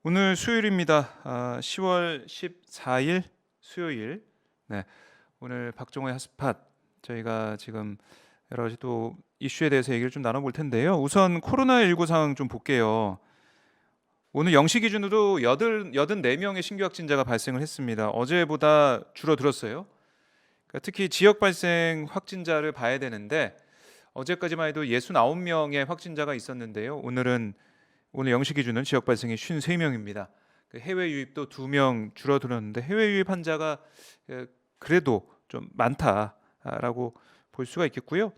오늘 수요일입니다. 10월 14일 수요일. 네, 오늘 박종호의 핫스팟 저희가 지금 여러 가지 또 이슈에 대해서 얘기를 좀 나눠볼 텐데요. 우선 코로나19 상황 좀 볼게요. 오늘 0시 기준으로 84명의 신규 확진자가 발생을 했습니다. 어제보다 줄어들었어요. 그러니까 특히 지역 발생 확진자를 봐야 되는데 어제까지만 해도 69명의 확진자가 있었는데요. 오늘 0시 기준은 지역 발생이 53명입니다. 해외 유입도 2명 줄어들었는데 해외 유입 환자가 그래도 좀 많다라고 볼 수가 있겠고요.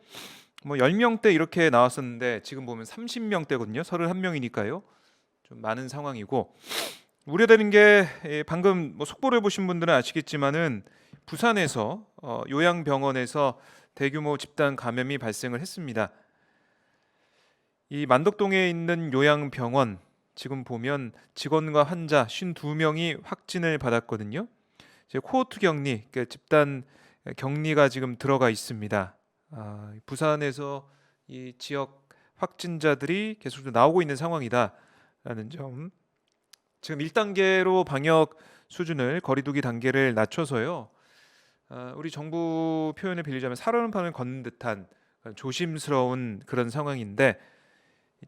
뭐 10명대 이렇게 나왔었는데 지금 보면 30명대거든요. 31명이니까요. 좀 많은 상황이고 우려되는 게 방금 뭐 속보를 보신 분들은 아시겠지만은 부산에서 요양병원에서 대규모 집단 감염이 발생을 했습니다. 이 만덕동에 있는 요양병원 지금 보면 직원과 환자 52명이 확진을 받았거든요. 이제 코호트 격리, 그러니까 집단 격리가 지금 들어가 있습니다. 부산에서 이 지역 확진자들이 계속 나오고 있는 상황이다라는 점. 지금 1단계로 방역 수준을 거리두기 단계를 낮춰서요. 우리 정부 표현을 빌리자면 살얼음판을 걷는 듯한 조심스러운 그런 상황인데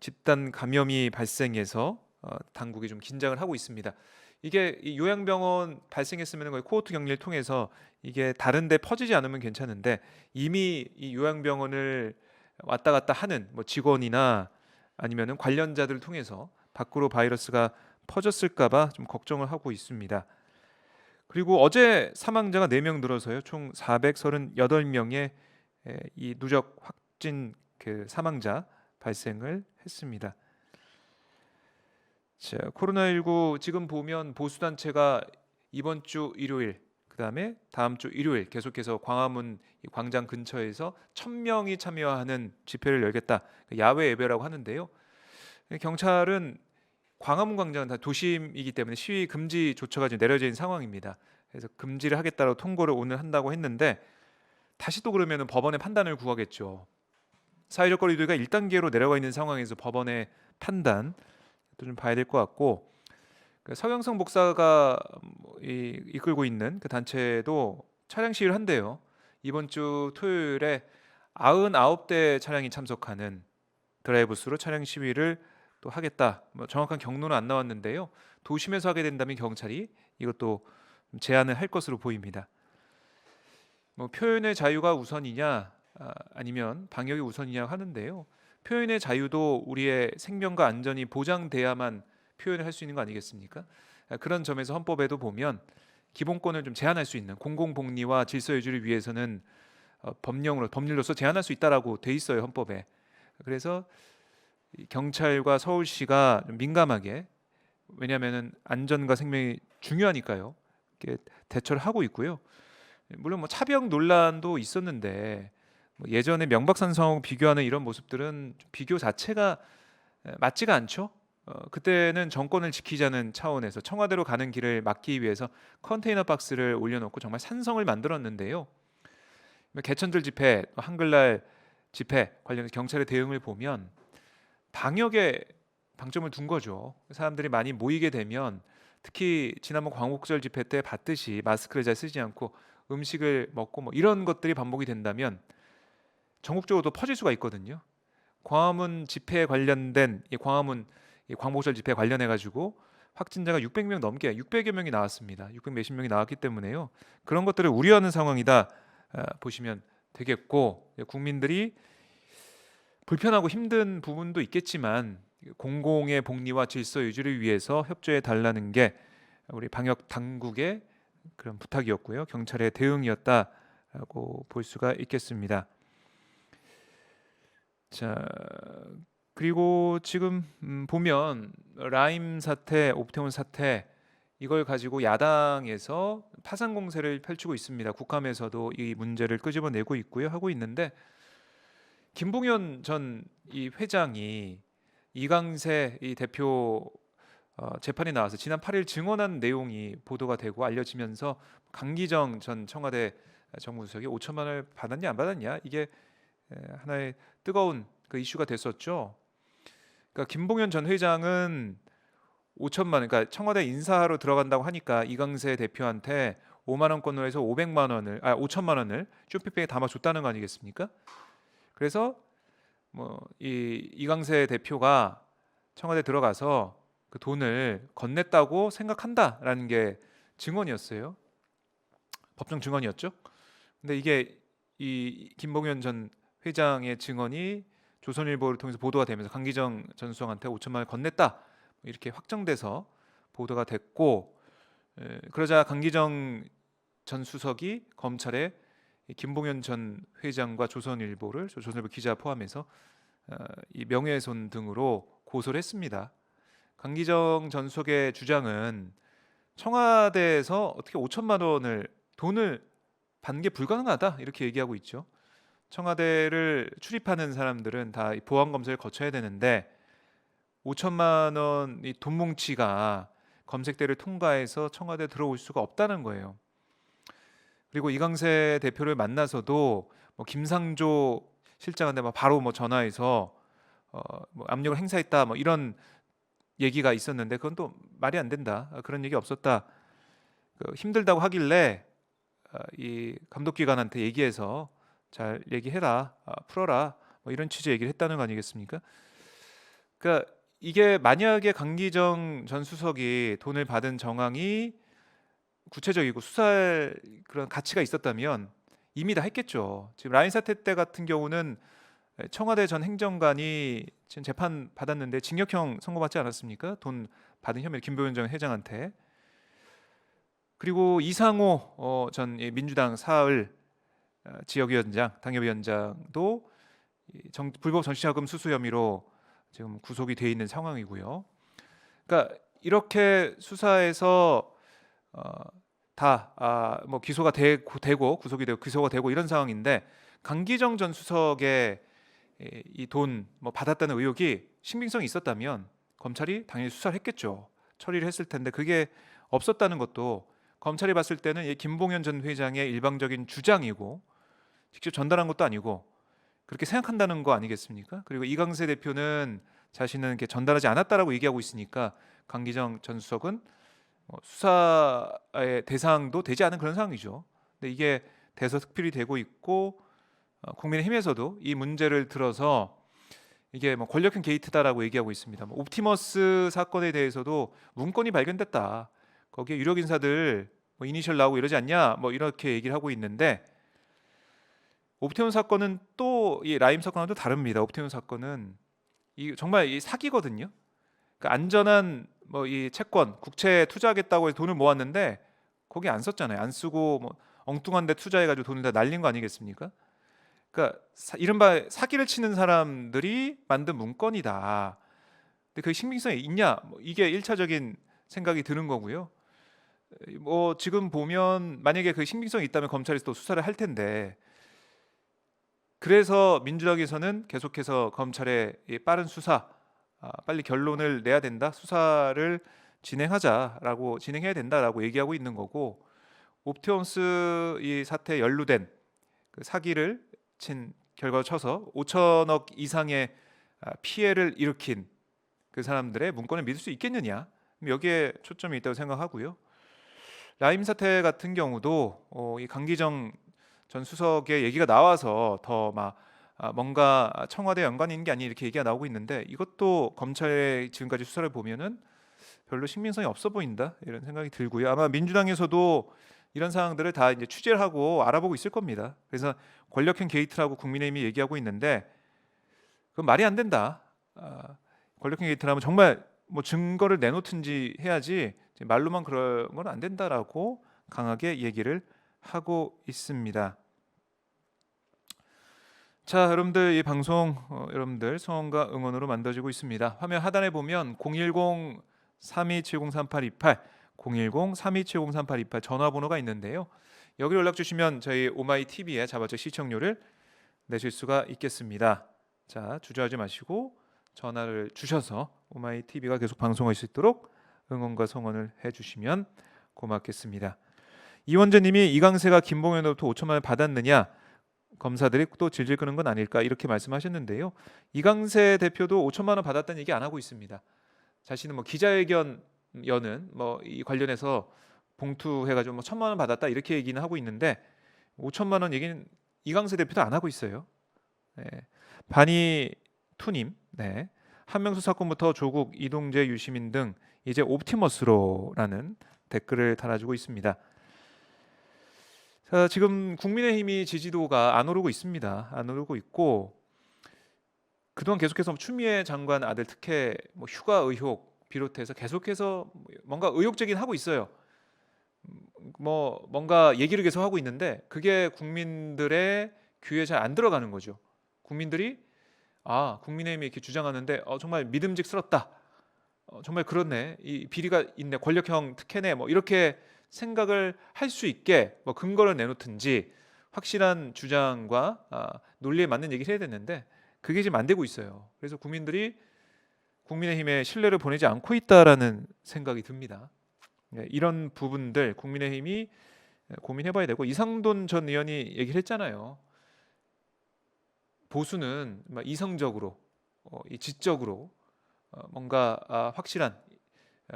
집단 감염이 발생해서 당국이 좀 긴장을 하고 있습니다. 이게 이 요양병원 발생했으면 거의 코호트 격리를 통해서 이게 다른데 퍼지지 않으면 괜찮은데 이미 이 요양병원을 왔다 갔다 하는 뭐 직원이나 아니면은 관련자들을 통해서 밖으로 바이러스가 퍼졌을까봐 좀 걱정을 하고 있습니다. 그리고 어제 사망자가 4명 늘어서요. 총 438명의 이 누적 확진 그 사망자 발생을 했습니다. 자, 코로나19 지금 보면 보수 단체가 이번 주 일요일, 그다음에 다음 주 일요일 계속해서 광화문 광장 근처에서 1,000명이 참여하는 집회를 열겠다. 야외 예배라고 하는데요. 경찰은 광화문 광장은 다 도심이기 때문에 시위 금지 조처가 지금 내려져 있는 상황입니다. 그래서 금지를 하겠다고 통보를 오늘 한다고 했는데 다시 또 그러면 법원의 판단을 구하겠죠. 사회적 거리두기가 1단계로 내려가 있는 상황에서 법원의 판단 또 좀 봐야 될 것 같고 서경석 목사가 이끌고 있는 그 단체도 차량 시위를 한대요. 이번 주 토요일에 99대 차량이 참석하는 드라이브스루 차량 시위를 또 하겠다. 뭐 정확한 경로는 안 나왔는데요. 도심에서 하게 된다면 경찰이 이것도 제한을 할 것으로 보입니다. 뭐 표현의 자유가 우선이냐 아니면 방역이 우선이냐 하는데요. 표현의 자유도 우리의 생명과 안전이 보장돼야만 표현을 할 수 있는 거 아니겠습니까? 그런 점에서 헌법에도 보면 기본권을 좀 제한할 수 있는 공공복리와 질서 유지를 위해서는 법률로서 제한할 수 있다라고 돼 있어요 헌법에. 그래서 경찰과 서울시가 좀 민감하게 왜냐하면 안전과 생명이 중요하니까요. 이렇게 대처를 하고 있고요. 물론 뭐 차벽 논란도 있었는데 뭐 예전에 명박산성하고 비교하는 이런 모습들은 비교 자체가 맞지가 않죠. 그때는 정권을 지키자는 차원에서 청와대로 가는 길을 막기 위해서 컨테이너 박스를 올려놓고 정말 산성을 만들었는데요. 개천절 집회, 한글날 집회 관련해서 경찰의 대응을 보면 방역에 방점을 둔 거죠. 사람들이 많이 모이게 되면 특히 지난번 광복절 집회 때 봤듯이 마스크를 잘 쓰지 않고 음식을 먹고 뭐 이런 것들이 반복이 된다면 전국적으로도 퍼질 수가 있거든요. 광화문 집회에 관련된 이 광복절 집회 관련해 가지고 확진자가 600명 넘게 600여 명이 나왔습니다. 600 몇십 명이 나왔기 때문에요. 그런 것들을 우려하는 상황이다 보시면 되겠고 국민들이 불편하고 힘든 부분도 있겠지만 공공의 복리와 질서 유지를 위해서 협조해 달라는 게 우리 방역 당국의 그런 부탁이었고요. 경찰의 대응이었다라고 볼 수가 있겠습니다. 자, 그리고 지금 보면 라임 사태, 옵태온 사태 이걸 가지고 야당에서 파상 공세를 펼치고 있습니다. 국감에서도 이 문제를 끄집어내고 있고요. 하고 있는데 김봉현 전 이 회장이 이강세 이 대표 재판에 나와서 지난 8일 증언한 내용이 보도가 되고 알려지면서 강기정 전 청와대 정무수석이 5천만 원을 받았냐 안 받았냐 이게 하나의 뜨거운 그 이슈가 됐었죠. 그러니까 김봉현 전 회장은 5천만 원, 그러니까 청와대 인사하러 들어간다고 하니까 이강세 대표한테 5만 원권으로 해서 500만 원을 5천만 원을 쇼핑백에 담아줬다는 거 아니겠습니까? 그래서 뭐 이 이강세 대표가 청와대 들어가서 그 돈을 건넸다고 생각한다라는 게 증언이었어요. 법정 증언이었죠. 근데 이게 이 김봉현 전 회장의 증언이 조선일보를 통해서 보도가 되면서 강기정 전 수석한테 5천만 원 건넸다 이렇게 확정돼서 보도가 됐고, 그러자 강기정 전 수석이 검찰에 이 김봉현 전 회장과 조선일보 기자 포함해서 이 명예훼손 등으로 고소를 했습니다. 강기정 전 수석의 주장은 청와대에서 어떻게 5천만 원을 돈을 받는 게 불가능하다 이렇게 얘기하고 있죠. 청와대를 출입하는 사람들은 다 보안 검사를 거쳐야 되는데 5천만 원 이 돈 뭉치가 검색대를 통과해서 청와대 들어올 수가 없다는 거예요. 그리고 이강세 대표를 만나서도 뭐 김상조 실장한테 막 바로 뭐 전화해서 뭐 압력을 행사했다 뭐 이런 얘기가 있었는데 그건 또 말이 안 된다. 그런 얘기 없었다. 힘들다고 하길래 이 감독기관한테 얘기해서 잘 얘기해라, 풀어라 뭐 이런 취지의 얘기를 했다는 거 아니겠습니까? 그러니까 이게 만약에 강기정 전 수석이 돈을 받은 정황이 구체적이고 수사할 그런 가치가 있었다면 이미 다 했겠죠. 지금 라인 사태 때 같은 경우는 청와대 전 행정관이 지금 재판 받았는데 징역형 선고받지 않았습니까? 돈 받은 혐의 김봉현 전 회장한테. 그리고 이상호 전 민주당 사을 지역위원장, 당협위원장도 불법 정치자금 수수 혐의로 지금 구속이 돼 있는 상황이고요. 그러니까 이렇게 수사에서 다 뭐 기소가 되고 구속이 되고 기소가 되고 이런 상황인데 강기정 전 수석의 이 돈 뭐 받았다는 의혹이 신빙성이 있었다면 검찰이 당연히 수사를 했겠죠. 처리를 했을 텐데 그게 없었다는 것도 검찰이 봤을 때는 이 김봉현 전 회장의 일방적인 주장이고 직접 전달한 것도 아니고 그렇게 생각한다는 거 아니겠습니까? 그리고 이강세 대표는 자신은 이렇게 전달하지 않았다라고 얘기하고 있으니까 강기정 전 수석은 수사의 대상도 되지 않은 그런 상황이죠. 근데 이게 대서특필이 되고 있고 국민의힘에서도 이 문제를 들어서 이게 뭐 권력형 게이트다라고 얘기하고 있습니다. 뭐 옵티머스 사건에 대해서도 문건이 발견됐다. 거기에 유력 인사들 뭐 이니셜 나오고 이러지 않냐? 뭐 이렇게 얘기를 하고 있는데 옵티머스 사건은 또 이 라임 사건과는 또 다릅니다. 옵티머스 사건은 정말 이 사기거든요. 그러니까 안전한 뭐 이 채권, 국채에 투자하겠다고 해서 돈을 모았는데 거기 안 썼잖아요. 안 쓰고 뭐 엉뚱한 데 투자해가지고 돈을 다 날린 거 아니겠습니까? 그러니까 이른바 사기를 치는 사람들이 만든 문건이다. 근데 그 신빙성이 있냐? 뭐 이게 1차적인 생각이 드는 거고요. 뭐 지금 보면 만약에 그 신빙성이 있다면 검찰에서 또 수사를 할 텐데 그래서 민주당에서는 계속해서 검찰의 이 빠른 수사, 빨리 결론을 내야 된다, 수사를 진행해야 된다라고 얘기하고 있는 거고 옵티엄스 이 사태에 연루된 그 사기를 친 결과를 쳐서 5천억 이상의 피해를 일으킨 그 사람들의 문건을 믿을 수 있겠느냐? 여기에 초점이 있다고 생각하고요. 라임 사태 같은 경우도 이 강기정 전 수석의 얘기가 나와서 더 막 뭔가 청와대 연관이 있는 게 아니 이렇게 얘기가 나오고 있는데 이것도 검찰의 지금까지 수사를 보면은 별로 신빙성이 없어 보인다 이런 생각이 들고요. 아마 민주당에서도 이런 상황들을 다 이제 취재를 하고 알아보고 있을 겁니다. 그래서 권력형 게이트라고 국민의힘이 얘기하고 있는데 그건 말이 안 된다. 권력형 게이트라면 정말 뭐 증거를 내놓든지 해야지 말로만 그런 건 안 된다라고 강하게 얘기를 하고 있습니다. 자, 여러분들 이 방송 여러분들 성원과 응원으로 만들어지고 있습니다. 화면 하단에 보면 010-3270-3828 010-3270-3828 전화번호가 있는데요. 여기 연락 주시면 저희 오마이 TV에 자발적 시청료를 내실 수가 있겠습니다. 자, 주저하지 마시고 전화를 주셔서 오마이 TV가 계속 방송할 수 있도록 응원과 성원을 해주시면 고맙겠습니다. 이원재님이 이강세가 김봉현으로부터 5천만 원 받았느냐? 검사들이 또 질질 끄는 건 아닐까 이렇게 말씀하셨는데요. 이강세 대표도 5천만 원 받았다는 얘기 안 하고 있습니다. 자신은 뭐 기자회견 여는 뭐 이 관련해서 봉투 해가지고 뭐 1,000만 원 받았다 이렇게 얘기는 하고 있는데 5천만 원 얘기는 이강세 대표도 안 하고 있어요. 네. 바니 투님, 네. 한명수 사건부터 조국, 이동재, 유시민 등 이제 옵티머스로라는 댓글을 달아주고 있습니다. 자, 지금 국민의힘이 지지도가 안 오르고 있습니다. 안 오르고 있고 그동안 계속해서 추미애 장관 아들 특혜 뭐 휴가 의혹 비롯해서 계속해서 뭔가 의혹제기는 하고 있어요. 뭐 뭔가 얘기를 계속 하고 있는데 그게 국민들의 귀에 잘 안 들어가는 거죠. 국민들이 국민의힘이 이렇게 주장하는데 정말 믿음직스럽다. 정말 그렇네. 이 비리가 있네. 권력형 특혜네. 뭐 이렇게 생각을 할 수 있게 뭐 근거를 내놓든지 확실한 주장과 논리에 맞는 얘기를 해야 되는데 그게 지금 안 되고 있어요. 그래서 국민들이 국민의힘에 신뢰를 보내지 않고 있다라는 생각이 듭니다. 이런 부분들 국민의힘이 고민해봐야 되고 이상돈 전 의원이 얘기를 했잖아요. 보수는 이성적으로, 지적으로 뭔가 확실한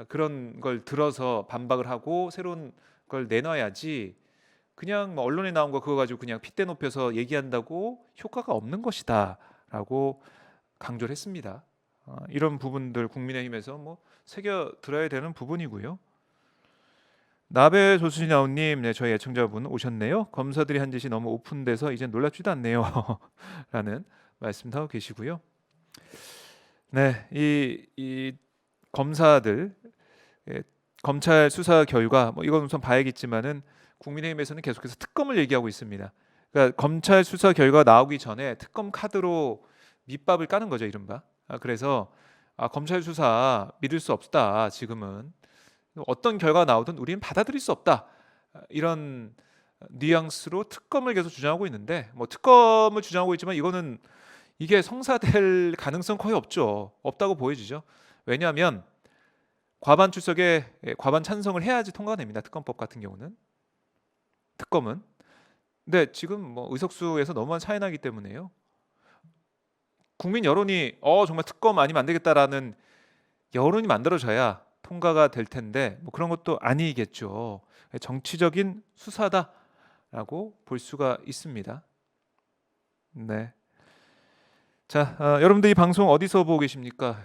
그런 걸 들어서 반박을 하고 새로운 걸 내놔야지 그냥 뭐 언론에 나온 거 그거 가지고 그냥 핏대 높여서 얘기한다고 효과가 없는 것이다라고 강조를 했습니다. 이런 부분들 국민의힘에서 뭐 새겨 들어야 되는 부분이고요. 나베 조수진아우님, 네, 저희 애청자분 오셨네요. 검사들이 한 짓이 너무 오픈돼서 이제 놀랍지도 않네요. 라는 말씀도 하고 계시고요. 네, 이 검사들 검찰 수사 결과 뭐 이건 우선 봐야겠지만은 국민의힘에서는 계속해서 특검을 얘기하고 있습니다. 그러니까 검찰 수사 결과 나오기 전에 특검 카드로 밑밥을 까는 거죠, 이른바. 그래서 검찰 수사 믿을 수 없다. 지금은 어떤 결과가 나오든 우리는 받아들일 수 없다. 이런 뉘앙스로 특검을 계속 주장하고 있는데 뭐 특검을 주장하고 있지만 이게 성사될 가능성 거의 없다고 보여지죠. 왜냐하면 과반 출석에 과반 찬성을 해야지 통과가 됩니다. 특검법 같은 경우는 특검은. 근데 지금 뭐 의석수에서 너무한 차이 나기 때문에요. 국민 여론이 정말 특검 아니면 안 되겠다라는 여론이 만들어져야 통과가 될 텐데 뭐 그런 것도 아니겠죠. 정치적인 수사다라고 볼 수가 있습니다. 네. 자, 여러분들 이 방송 어디서 보고 계십니까?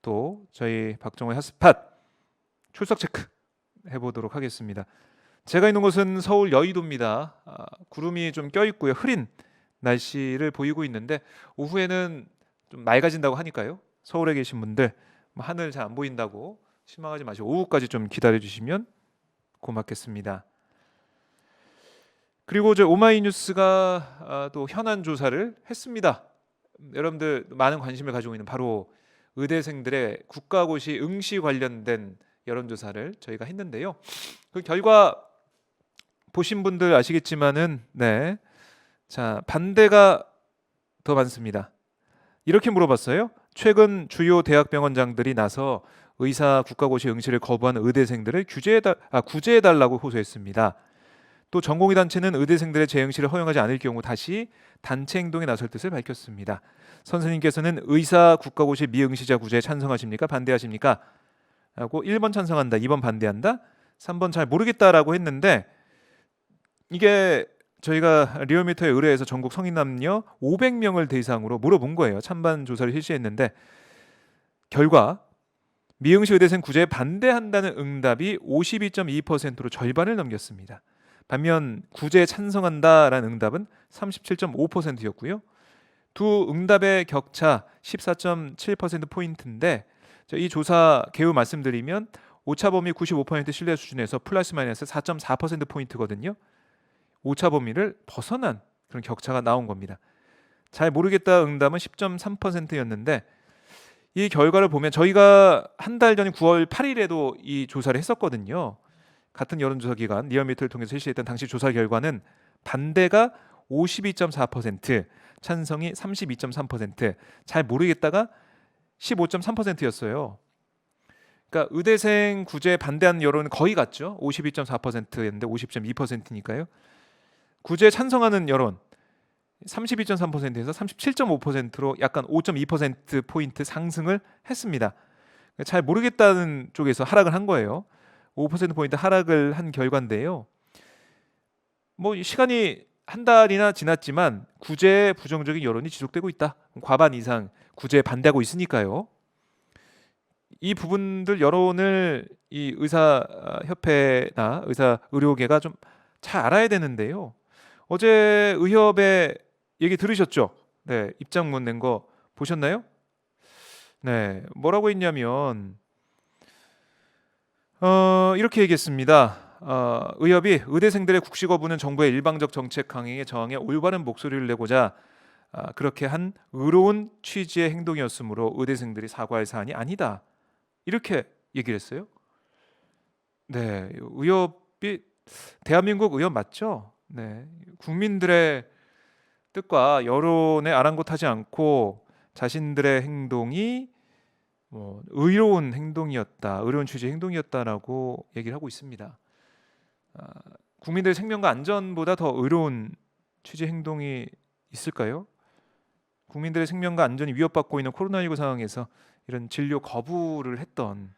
또 저희 박정호의 핫스팟 출석 체크 해보도록 하겠습니다. 제가 있는 곳은 서울 여의도입니다. 구름이 좀 껴있고요. 흐린 날씨를 보이고 있는데 오후에는 좀 맑아진다고 하니까요. 서울에 계신 분들 하늘 잘 안 보인다고 실망하지 마시고 오후까지 좀 기다려 주시면 고맙겠습니다. 그리고 저 오마이뉴스가 또 현안 조사를 했습니다. 여러분들 많은 관심을 가지고 있는 바로 의대생들의 국가고시 응시 관련된 여론조사를 저희가 했는데요. 그 결과 보신 분들 아시겠지만은 자, 반대가 더 많습니다. 이렇게 물어봤어요. 최근 주요 대학병원장들이 나서 의사 국가고시 응시를 거부하는 의대생들을 구제해달라고 호소했습니다. 또 전공의 단체는 의대생들의 재응시를 허용하지 않을 경우 다시 단체 행동에 나설 뜻을 밝혔습니다. 선생님께서는 의사 국가고시 미응시자 구제에 찬성하십니까? 반대하십니까? 라고 1번 찬성한다, 2번 반대한다, 3번 잘 모르겠다라고 했는데 이게 저희가 리얼미터에 의뢰해서 전국 성인 남녀 500명을 대상으로 물어본 거예요. 찬반 조사를 실시했는데 결과 미응시 의대생 구제에 반대한다는 응답이 52.2%로 절반을 넘겼습니다. 반면 구제에 찬성한다라는 응답은 37.5%였고요. 두 응답의 격차 14.7%포인트인데 이 조사 개요 말씀드리면 오차 범위 95% 신뢰 수준에서 플러스 마이너스 4.4%포인트거든요. 오차 범위를 벗어난 그런 격차가 나온 겁니다. 잘 모르겠다 응답은 10.3%였는데 이 결과를 보면 저희가 한 달 전인 9월 8일에도 이 조사를 했었거든요. 같은 여론조사 기관 리얼미터를 통해서 실시했던 당시 조사 결과는 반대가 52.4%, 찬성이 32.3%, 잘 모르겠다가 15.3%였어요. 그러니까 의대생 구제 반대하는 여론은 거의 같죠. 52.4%였는데 50.2%니까요. 구제 찬성하는 여론 32.3%에서 37.5%로 약간 5.2%포인트 상승을 했습니다. 잘 모르겠다는 쪽에서 하락을 한 거예요. 5%포인트 하락을 한 결과인데요. 뭐 시간이 한 달이나 지났지만 구제에 부정적인 여론이 지속되고 있다. 과반 이상 구제에 반대하고 있으니까요. 이 부분들 여론을 이 의사협회나 의료계가 좀 잘 알아야 되는데요. 어제 의협의 얘기 들으셨죠? 네, 입장문 낸 거 보셨나요? 네, 뭐라고 했냐면 이렇게 얘기했습니다. 의협이 의대생들의 국시 거부는 정부의 일방적 정책 강행에 저항해 올바른 목소리를 내고자 그렇게 한 의로운 취지의 행동이었으므로 의대생들이 사과할 사안이 아니다. 이렇게 얘기를 했어요. 네, 의협이 대한민국 의협 맞죠? 네, 국민들의 뜻과 여론에 아랑곳하지 않고 자신들의 행동이 뭐 의로운 행동이었다, 의로운 취지의 행동이었다라고 얘기를 하고 있습니다. 국민들의 생명과 안전보다 더 의로운 취지의 행동이 있을까요? 국민들의 생명과 안전이 위협받고 있는 코로나19 상황에서 이런 진료 거부를 했던,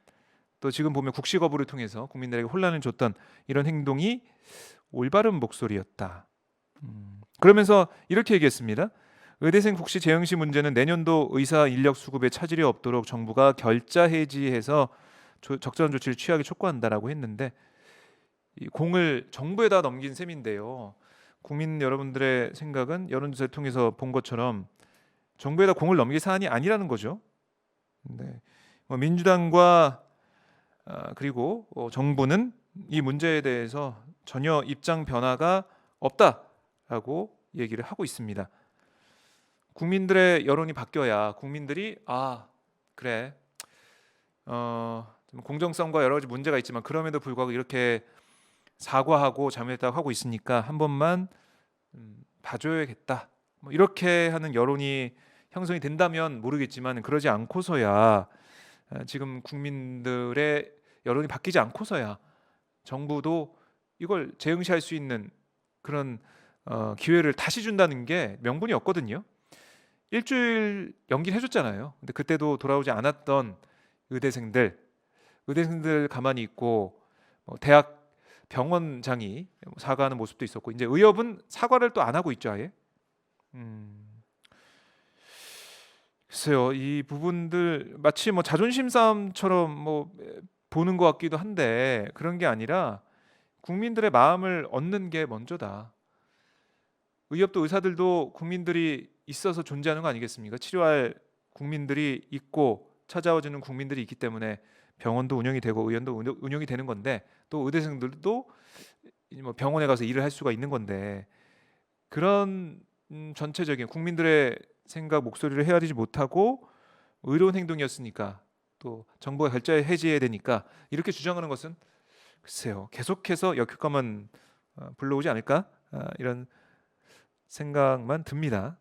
또 지금 보면 국시 거부를 통해서 국민들에게 혼란을 줬던 이런 행동이 올바른 목소리였다. 그러면서 이렇게 얘기했습니다. 의대생 국시 재응시 문제는 내년도 의사 인력 수급에 차질이 없도록 정부가 결자 해지해서 적절한 조치를 취하기 촉구한다라고 했는데, 이 공을 정부에다 넘긴 셈인데요. 국민 여러분들의 생각은 여론조사를 통해서 본 것처럼 정부에다 공을 넘길 사안이 아니라는 거죠. 네. 민주당과 그리고 정부는 이 문제에 대해서 전혀 입장 변화가 없다라고 얘기를 하고 있습니다. 국민들의 여론이 바뀌어야 국민들이 그래 공정성과 여러 가지 문제가 있지만 그럼에도 불구하고 이렇게 사과하고 잘못했다고 하고 있으니까 한 번만 봐줘야겠다, 뭐 이렇게 하는 여론이 형성이 된다면 모르겠지만, 그러지 않고서야 지금 국민들의 여론이 바뀌지 않고서야 정부도 이걸 재응시할 수 있는 그런 기회를 다시 준다는 게 명분이 없거든요. 일주일 연기를 해줬잖아요. 근데 그때도 돌아오지 않았던 의대생들 가만히 있고 대학 병원장이 사과하는 모습도 있었고, 이제 의협은 사과를 또 안 하고 있죠, 아예. 글쎄요, 이 부분들 마치 뭐 자존심 싸움처럼 뭐 보는 것 같기도 한데, 그런 게 아니라 국민들의 마음을 얻는 게 먼저다. 의협도 의사들도 국민들이 있어서 존재하는 거 아니겠습니까? 치료할 국민들이 있고 찾아와주는 국민들이 있기 때문에 병원도 운영이 되고 의원도 운영이 되는 건데, 또 의대생들도 뭐 병원에 가서 일을 할 수가 있는 건데, 그런 전체적인 국민들의 생각 목소리를 헤아리지 못하고 의로운 행동이었으니까 또 정부가 결자 해지해야 되니까 이렇게 주장하는 것은 글쎄요, 계속해서 역효과만 불러오지 않을까, 이런 생각만 듭니다.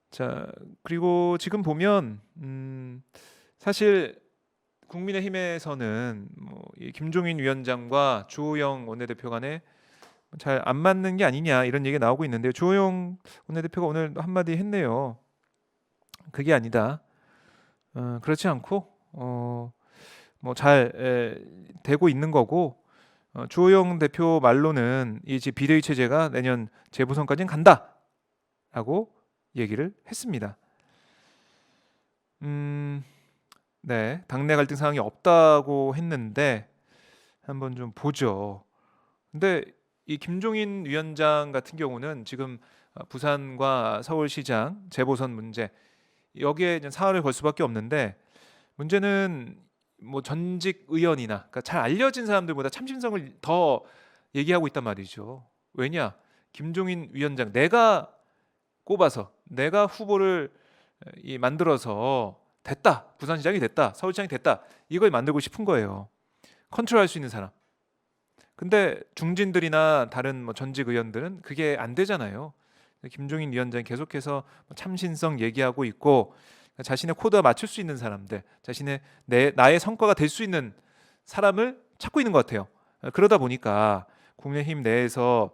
자, 그리고 지금 보면 사실 국민의힘에서는 이 김종인 위원장과 주호영 원내대표 간에 잘 안 맞는 게 아니냐 이런 얘기가 나오고 있는데요. 주호영 원내대표가 오늘 한마디 했네요. 그게 아니다. 그렇지 않고 뭐 잘 되고 있는 거고, 주호영 대표 말로는 이 비대위 체제가 내년 재보선까지는 간다라고 얘기를 했습니다. 네, 당내 갈등 상황이 없다고 했는데 한번 좀 보죠. 근데 이 김종인 위원장 같은 경우는 지금 부산과 서울시장 재보선 문제, 여기에 이제 사활을 걸 수밖에 없는데, 문제는 뭐 전직 의원이나 그러니까 잘 알려진 사람들보다 참신성을 더 얘기하고 있단 말이죠. 왜냐? 김종인 위원장 내가 꼽아서 내가 후보를 만들어서 됐다, 부산시장이 됐다, 서울시장이 됐다, 이걸 만들고 싶은 거예요. 컨트롤할 수 있는 사람. 근데 중진들이나 다른 뭐 전직 의원들은 그게 안 되잖아요. 김종인 위원장이 계속해서 참신성 얘기하고 있고, 자신의 코드와 맞출 수 있는 사람들, 나의 성과가 될 수 있는 사람을 찾고 있는 것 같아요. 그러다 보니까 국민의힘 내에서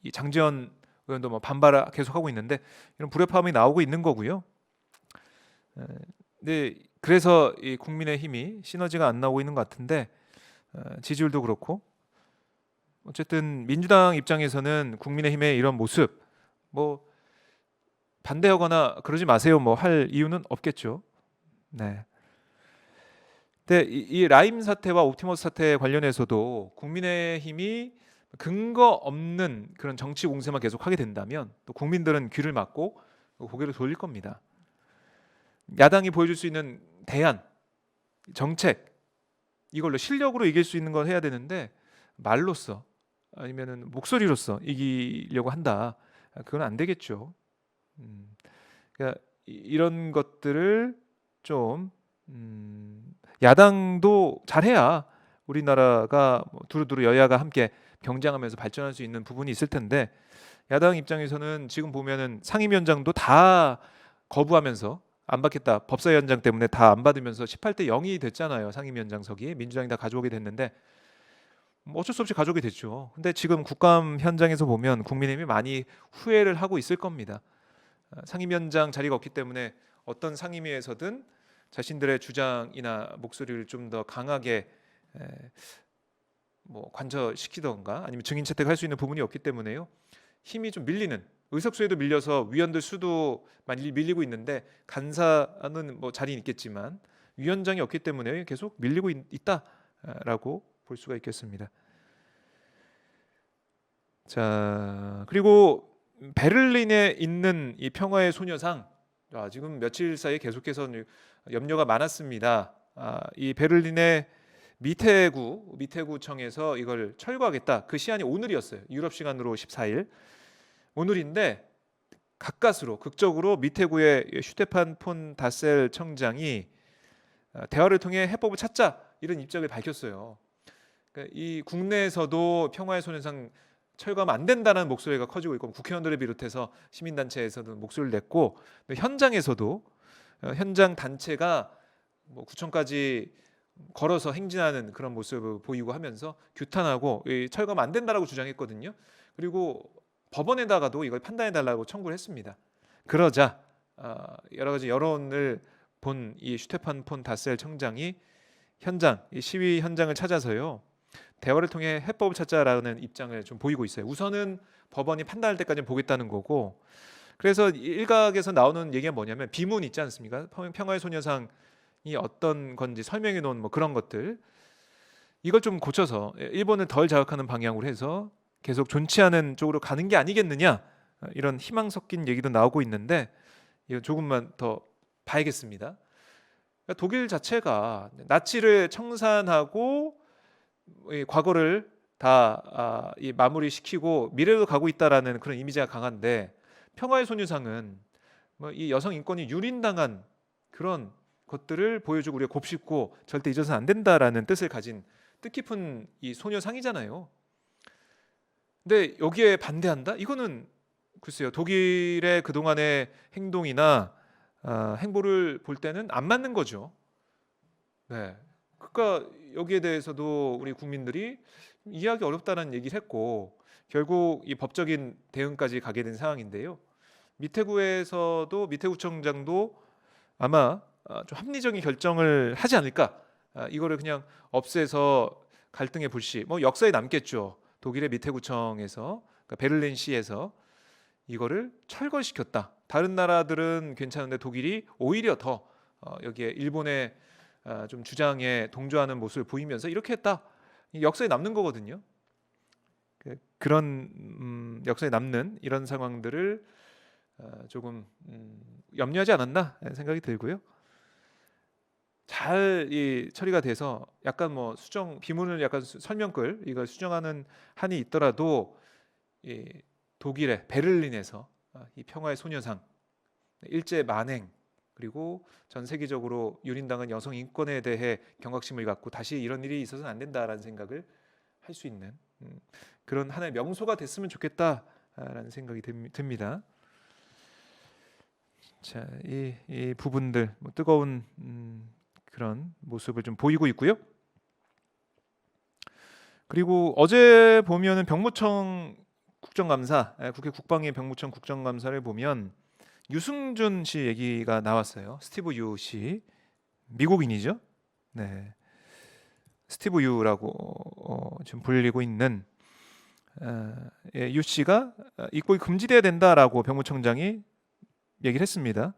이 장지원 의원도 뭐 반발을 계속하고 있는데, 이런 불협화음이 나오고 있는 거고요. 네, 그래서 이 국민의힘이 시너지가 안 나오고 있는 것 같은데 지지율도 그렇고 어쨌든 민주당 입장에서는 국민의힘의 이런 모습 뭐 반대하거나 그러지 마세요 뭐 할 이유는 없겠죠. 네. 근데 이 라임 사태와 옵티머스 사태 관련해서도 국민의힘이 근거 없는 그런 정치 공세만 계속하게 된다면 또 국민들은 귀를 막고 고개를 돌릴 겁니다. 야당이 보여줄 수 있는 대안, 정책 이걸로 실력으로 이길 수 있는 걸 해야 되는데 말로써 아니면은 목소리로써 이기려고 한다. 그건 안 되겠죠. 그러니까 이런 것들을 좀 야당도 잘해야 우리나라가 뭐 두루두루 여야가 함께 경쟁하면서 발전할 수 있는 부분이 있을 텐데 야당 입장에서는 지금 보면은 상임위원장도 다 거부하면서 안 받겠다. 법사위원장 때문에 다 안 받으면서 18대 0이 됐잖아요. 상임위원장석이 민주당이 다 가져오게 됐는데 뭐 어쩔 수 없이 가져오게 됐죠. 근데 지금 국감 현장에서 보면 국민의힘이 많이 후회를 하고 있을 겁니다. 상임위원장 자리가 없기 때문에 어떤 상임위에서든 자신들의 주장이나 목소리를 좀 더 강하게 뭐 관철시키던가 아니면 증인 채택할 수 있는 부분이 없기 때문에요. 힘이 좀 밀리는 의석수에도 밀려서 위원들 수도 많이 밀리고 있는데 간사는 뭐 자리는 있겠지만 위원장이 없기 때문에 계속 밀리고 있다라고 볼 수가 있겠습니다. 자 그리고 베를린에 있는 이 평화의 소녀상 지금 며칠 사이에 계속해서 염려가 많았습니다. 이 베를린의 미테구청에서 이걸 철거하겠다. 그 시한이 오늘이었어요. 유럽 시간으로 14일 오늘인데 가까스로 극적으로 미테구의 슈테판 폰 다셀 청장이 대화를 통해 해법을 찾자 이런 입장을 밝혔어요. 그러니까 이 국내에서도 평화의 소녀상 철거하면 안 된다는 목소리가 커지고 있고 국회의원들을 비롯해서 시민단체에서도 목소리를 냈고 현장에서도 현장 단체가 뭐 구청까지 걸어서 행진하는 그런 모습을 보이고 하면서 규탄하고 철거하면 안 된다라고 주장했거든요. 그리고 법원에다가도 이걸 판단해달라고 청구를 했습니다. 그러자 여러 가지 여론을 본 이 슈테판 폰 다셀 청장이 이 시위 현장을 찾아서요. 대화를 통해 해법을 찾자라는 입장을 좀 보이고 있어요. 우선은 법원이 판단할 때까지는 보겠다는 거고 그래서 일각에서 나오는 얘기가 뭐냐면 비문 있지 않습니까? 평화의 소녀상이 어떤 건지 설명해 놓은 뭐 그런 것들 이걸 좀 고쳐서 일본을 덜 자극하는 방향으로 해서 계속 존치 않은 쪽으로 가는 게 아니겠느냐 이런 희망 섞인 얘기도 나오고 있는데 이거 조금만 더 봐야겠습니다. 그러니까 독일 자체가 나치를 청산하고 과거를 다 마무리시키고 미래로 가고 있다라는 그런 이미지가 강한데 평화의 소녀상은 뭐 이 여성 인권이 유린당한 그런 것들을 보여주고 우리가 곱씹고 절대 잊어서는 안 된다라는 뜻을 가진 뜻깊은 이 소녀상이잖아요. 근데 여기에 반대한다? 이거는 글쎄요. 독일의 그동안의 행동이나 행보를 볼 때는 안 맞는 거죠. 네. 그러니까 여기에 대해서도 우리 국민들이 이해하기 어렵다는 얘기를 했고 결국 이 법적인 대응까지 가게 된 상황인데요. 미테구청장도 아마 좀 합리적인 결정을 하지 않을까. 이거를 그냥 없애서 갈등의 불씨. 뭐 역사에 남겠죠. 독일의 미테구청에서 그러니까 베를린시에서 이거를 철거시켰다. 다른 나라들은 괜찮은데 독일이 오히려 더 여기에 일본의 좀 주장에 동조하는 모습을 보이면서 이렇게 했다. 역사에 남는 거거든요. 그런 역사에 남는 이런 상황들을 조금 염려하지 않았나 생각이 들고요. 잘 처리가 돼서 약간 뭐 비문을 약간 설명글 이걸 수정하는 한이 있더라도 독일의 베를린에서 이 평화의 소녀상 일제 만행 그리고 전 세계적으로 유린당한 여성 인권에 대해 경각심을 갖고 다시 이런 일이 있어서는 안 된다라는 생각을 할 수 있는 그런 하나의 명소가 됐으면 좋겠다라는 생각이 듭니다. 자, 이 부분들 뭐 뜨거운 그런 모습을 좀 보이고 있고요. 그리고 어제 보면은 병무청 국정감사, 국회 국방위 병무청 국정감사를 보면 유승준 씨 얘기가 나왔어요. 스티브 유 씨. 미국인이죠. 네, 스티브 유라고 지금 불리고 있는 유 씨가 입국이 금지돼야 된다라고 병무청장이 얘기를 했습니다.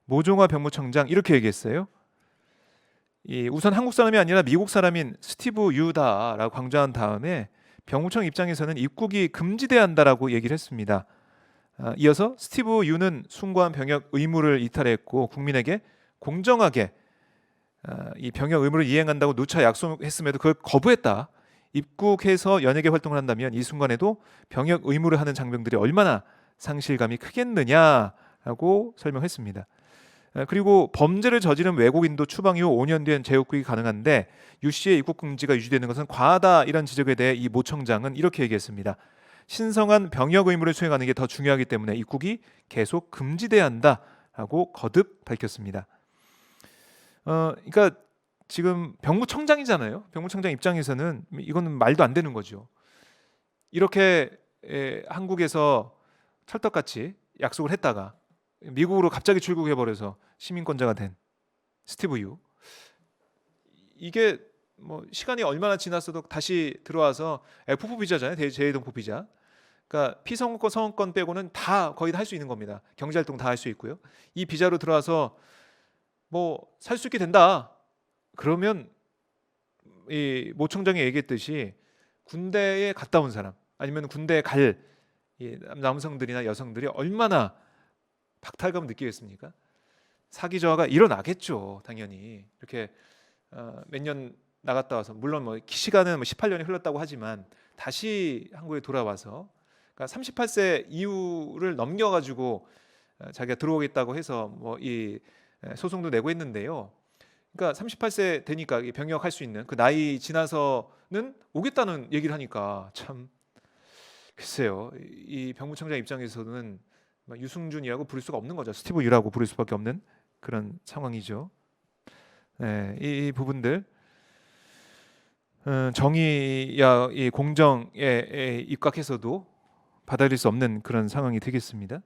모종화 병무청장 이렇게 얘기했어요. 우선 한국 사람이 아니라 미국 사람인 스티브 유다라고 강조한 다음에 병무청 입장에서는 입국이 금지돼야 한다라고 얘기를 했습니다. 이어서 스티브 유는 숭고한 병역 의무를 이탈했고 국민에게 공정하게 이 병역 의무를 이행한다고 누차 약속했음에도 그걸 거부했다. 입국해서 연예계 활동을 한다면 이 순간에도 병역 의무를 하는 장병들이 얼마나 상실감이 크겠느냐라고 설명했습니다. 그리고 범죄를 저지른 외국인도 추방 이후 5년 뒤엔 재입국이 가능한데 유 씨의 입국 금지가 유지되는 것은 과하다, 이런 지적에 대해 이 모 청장은 이렇게 얘기했습니다. 신성한 병역 의무를 수행하는 게 더 중요하기 때문에 입국이 계속 금지돼야 한다라고 거듭 밝혔습니다. 그러니까 지금 병무청장이잖아요. 병무청장 입장에서는 이거는 말도 안 되는 거죠. 이렇게 한국에서 찰떡같이 약속을 했다가 미국으로 갑자기 출국해버려서 시민권자가 된 스티브 유, 이게 뭐 시간이 얼마나 지났어도 다시 들어와서 F4 비자잖아요. 재외동포 비자. 그러니까 피선거권, 선거권 빼고는 다 거의 다 할 수 있는 겁니다. 경제활동 다 할 수 있고요. 이 비자로 들어와서 뭐 살 수 있게 된다. 그러면 이 모 청장이 얘기했듯이 군대에 갔다 온 사람, 아니면 군대에 갈 남성들이나 여성들이 얼마나 박탈감을 느끼겠습니까? 사기 저하가 일어나겠죠, 당연히. 이렇게 몇 년 나갔다 와서, 물론 뭐 시간은 18년이 흘렀다고 하지만 다시 한국에 돌아와서, 그러니까 38세 이후를 넘겨가지고 자기가 들어오겠다고 해서 뭐 이 소송도 내고 했는데요. 그러니까 38세 되니까 병역할 수 있는 그 나이 지나서는 오겠다는 얘기를 하니까 참, 글쎄요. 이 병무청장 입장에서는 유승준이라고 부를 수가 없는 거죠. 스티브 유라고 부를 수밖에 없는 그런 상황이죠. 네, 이 부분들 정의야 이 공정에 입각해서도 받아들일 수 없는 그런 상황이 되겠습니다.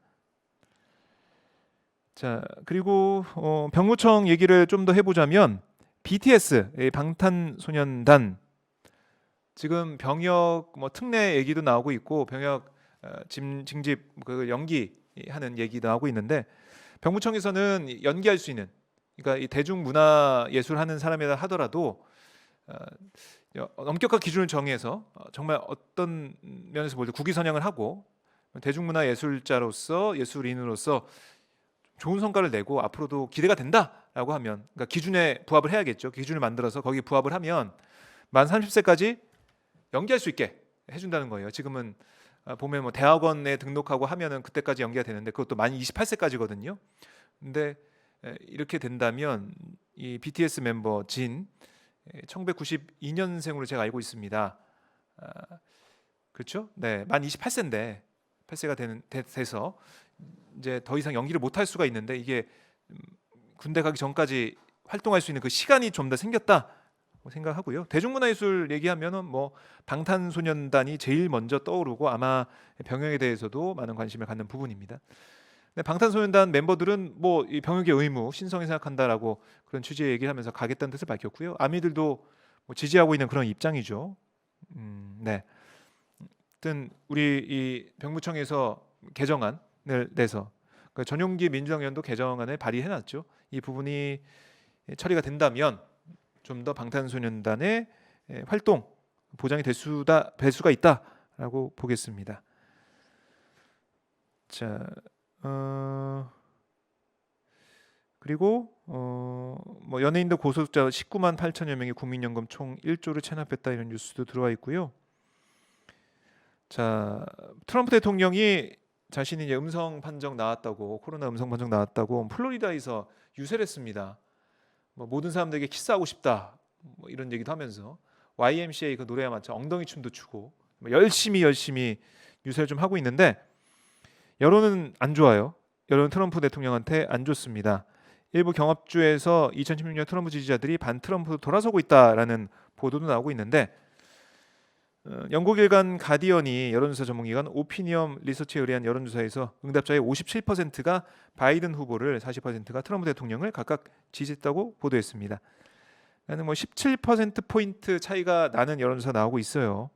자, 그리고 병무청 얘기를 좀 더 해보자면 BTS 방탄소년단 지금 병역 뭐 특례 얘기도 나오고 있고 병역 징집 그 연기하는 얘기도 나오고 있는데, 병무청에서는 연기할 수 있는, 그러니까 이 대중문화예술 하는 사람이라 하더라도 엄격한 기준을 정해서 정말 어떤 면에서 볼 때 국위선양을 하고 대중문화예술자로서 예술인으로서 좋은 성과를 내고 앞으로도 기대가 된다라고 하면, 그러니까 기준에 부합을 해야겠죠. 기준을 만들어서 거기 부합을 하면 만 30세까지 연기할 수 있게 해준다는 거예요. 지금은 보면 뭐 대학원에 등록하고 하면은 그때까지 연기가 되는데 그것도 만 28세까지거든요. 근데 이렇게 된다면 이 BTS 멤버 진 1992년생으로 제가 알고 있습니다. 그렇죠? 네, 만 28세인데 8세가 돼서 이제 더 이상 연기를 못 할 수가 있는데, 이게 군대 가기 전까지 활동할 수 있는 그 시간이 좀 더 생겼다 생각하고요. 대중문화예술 얘기하면은 뭐 방탄소년단이 제일 먼저 떠오르고 아마 병역에 대해서도 많은 관심을 갖는 부분입니다. 근데 방탄소년단 멤버들은 뭐 이 병역의 의무 신성히 생각한다라고 그런 취지의 얘기를 하면서 가겠다는 뜻을 밝혔고요. 아미들도 뭐 지지하고 있는 그런 입장이죠. 네. 하여튼 우리 이 병무청에서 개정안을 내서 그러니까 전용기 민주당 의원도 개정안을 발의해놨죠. 이 부분이 처리가 된다면 좀 더 방탄소년단의 활동 보장이 될 수가 있다라고 보겠습니다. 자, 그리고 뭐 연예인들 고소자 19만 8천여 명이 국민연금 총 1조를 체납했다, 이런 뉴스도 들어와 있고요. 자, 트럼프 대통령이 자신이 이제 음성 판정 나왔다고, 코로나 음성 판정 나왔다고 플로리다에서 유세를 했습니다. 뭐 모든 사람들에게 키스하고 싶다, 뭐 이런 얘기도 하면서 YMCA 그 노래에 맞춰 엉덩이 춤도 추고 뭐 열심히 유세를 좀 하고 있는데, 여론은 안 좋아요. 여론은 트럼프 대통령한테 안 좋습니다. 일부 경합주에서 2016년 트럼프 지지자들이 반 트럼프 돌아서고 있다라는 보도도 나오고 있는데, 영국 일간 가디언이 여론조사 전문기관 오피니언 리서치에 의뢰한 여론조사에서 응답자의 57%가 바이든 후보를 40%가 트럼프 대통령을 각각 지지했다고 보도했습니다. 나는 뭐 17% 포인트 차이가 나는 여론조사 나오고 있어요.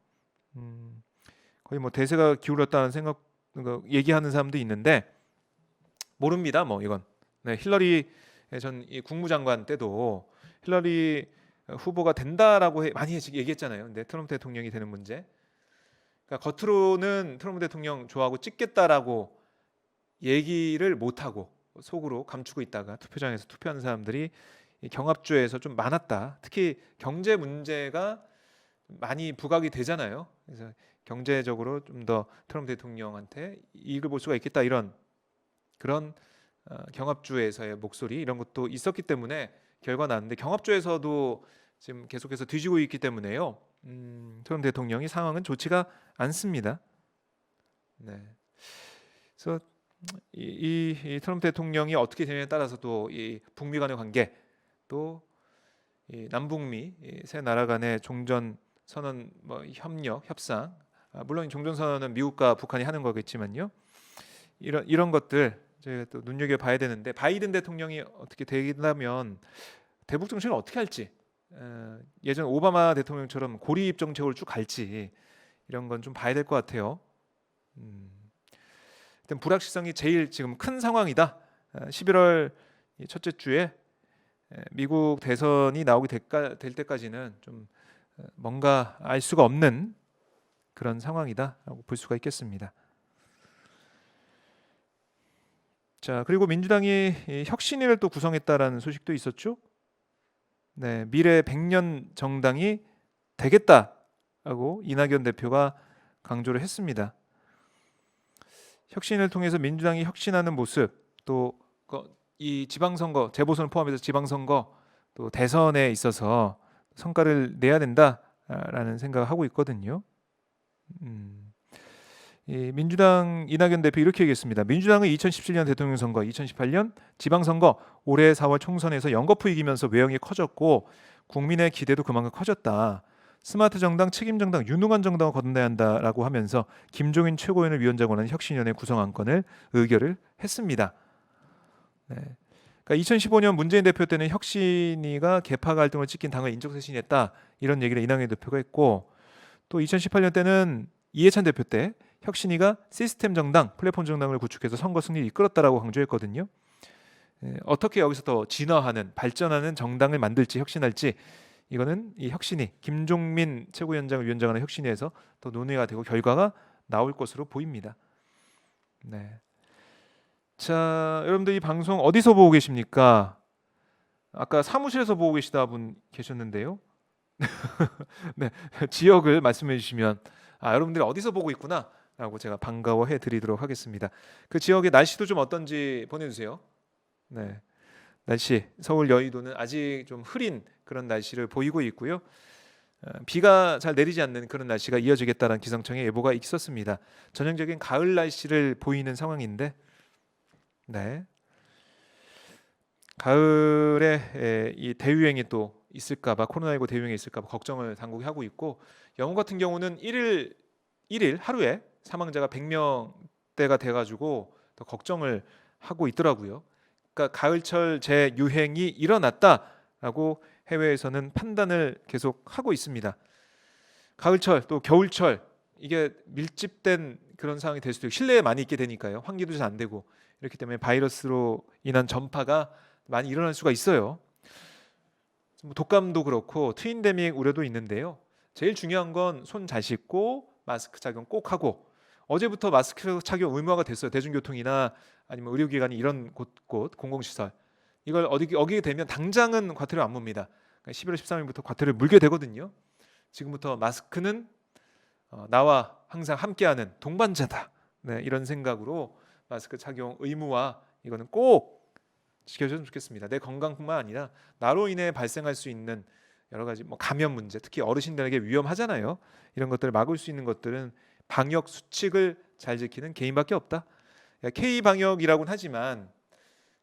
거의 뭐 대세가 기울었다는 생각 얘기하는 사람도 있는데 모릅니다. 뭐 이건 힐러리 전 국무장관 때도 힐러리 후보가 된다라고 많이 얘기했잖아요. 근데 트럼프 대통령이 되는 문제. 그러니까 겉으로는 트럼프 대통령 좋아하고 찍겠다라고 얘기를 못 하고 속으로 감추고 있다가 투표장에서 투표하는 사람들이 경합주에서 좀 많았다. 특히 경제 문제가 많이 부각이 되잖아요. 그래서 경제적으로 좀 더 트럼프 대통령한테 이익을 볼 수가 있겠다 이런 그런 경합주에서의 목소리 이런 것도 있었기 때문에 결과 나왔는데 경합주에서도 지금 계속해서 뒤지고 있기 때문에요. 트럼프 대통령이 상황은 좋지가 않습니다. 네. 그래서 이 트럼프 대통령이 어떻게 되느냐에 따라서 또 이 북미 간의 관계 또 이 남북미 세 나라 간의 종전 선언 뭐 협력 협상 물론 종전 선언은 미국과 북한이 하는 거겠지만요. 이런 것들 저희가 또 눈여겨 봐야 되는데 바이든 대통령이 어떻게 되려면 대북 정책을 어떻게 할지 예전 오바마 대통령처럼 고립 정책으로 쭉 갈지 이런 건 좀 봐야 될 것 같아요. 일단 불확실성이 제일 지금 큰 상황이다. 11월 첫째 주에 미국 대선이 나오게 될 때까지는 좀 뭔가 알 수가 없는 그런 상황이다라고 볼 수가 있겠습니다. 자, 그리고 민주당이 혁신위를 또 구성했다라는 소식도 있었죠. 네, 미래 100년 정당이 되겠다라고 이낙연 대표가 강조를 했습니다. 혁신을 통해서 민주당이 혁신하는 모습, 또 이 지방선거, 재보선을 포함해서 지방선거, 또 대선에 있어서 성과를 내야 된다라는 생각을 하고 있거든요. 이 민주당 이낙연 대표 이렇게 얘기했습니다. 민주당은 2017년 대통령 선거, 2018년 지방선거, 올해 4월 총선에서 연거푸 이기면서 외형이 커졌고 국민의 기대도 그만큼 커졌다. 스마트 정당, 책임 정당, 유능한 정당을 거듭나야 한다라고 하면서 김종인 최고위원을 위원장 원하는 혁신위원회 구성 안건을 의결을 했습니다. 네. 그러니까 2015년 문재인 대표 때는 혁신위가 개파 갈등을 찍긴 당을 인적쇄신했다 이런 얘기를 이낙연 대표가 했고 또 2018년 때는 이해찬 대표 때 혁신위가 시스템 정당, 플랫폼 정당을 구축해서 선거 승리를 이끌었다라고 강조했거든요. 어떻게 여기서 더 진화하는, 발전하는 정당을 만들지 혁신할지 이거는 이 혁신위, 김종민 최고위원장을 위원장하는 혁신위에서 더 논의가 되고 결과가 나올 것으로 보입니다. 네. 자, 여러분들 이 방송 어디서 보고 계십니까? 아까 사무실에서 보고 계시다 분 계셨는데요. 네, 지역을 말씀해 주시면 여러분들이 어디서 보고 있구나 라고 제가 반가워해 드리도록 하겠습니다. 그 지역의 날씨도 좀 어떤지 보내주세요. 네, 날씨 서울 여의도는 아직 좀 흐린 그런 날씨를 보이고 있고요. 비가 잘 내리지 않는 그런 날씨가 이어지겠다는 기상청의 예보가 있었습니다. 전형적인 가을 날씨를 보이는 상황인데 네, 가을에 이 대유행이 또 있을까봐 코로나19 대유행이 있을까봐 걱정을 당국이 하고 있고 영국 같은 경우는 1일 하루에 사망자가 100명대가 돼가지고 더 걱정을 하고 있더라고요. 그러니까 가을철 재유행이 일어났다라고 해외에서는 판단을 계속 하고 있습니다. 가을철 또 겨울철 이게 밀집된 그런 상황이 될 수도 있고 실내에 많이 있게 되니까요. 환기도 잘 안 되고 이렇기 때문에 바이러스로 인한 전파가 많이 일어날 수가 있어요. 독감도 그렇고 트윈데믹 우려도 있는데요. 제일 중요한 건 손 잘 씻고 마스크 착용 꼭 하고 어제부터 마스크 착용 의무화가 됐어요. 대중교통이나 아니면 의료기관이 이런 곳 공공시설 이걸 어기게 되면 당장은 과태료 안 묻니다. 11월 13일부터 과태료를 물게 되거든요. 지금부터 마스크는 나와 항상 함께하는 동반자다. 네, 이런 생각으로 마스크 착용 의무화 이거는 꼭 지켜줬으면 좋겠습니다. 내 건강뿐만 아니라 나로 인해 발생할 수 있는 여러 가지 뭐 감염 문제, 특히 어르신들에게 위험하잖아요. 이런 것들을 막을 수 있는 것들은 방역 수칙을 잘 지키는 개인밖에 없다. K 방역이라고는 하지만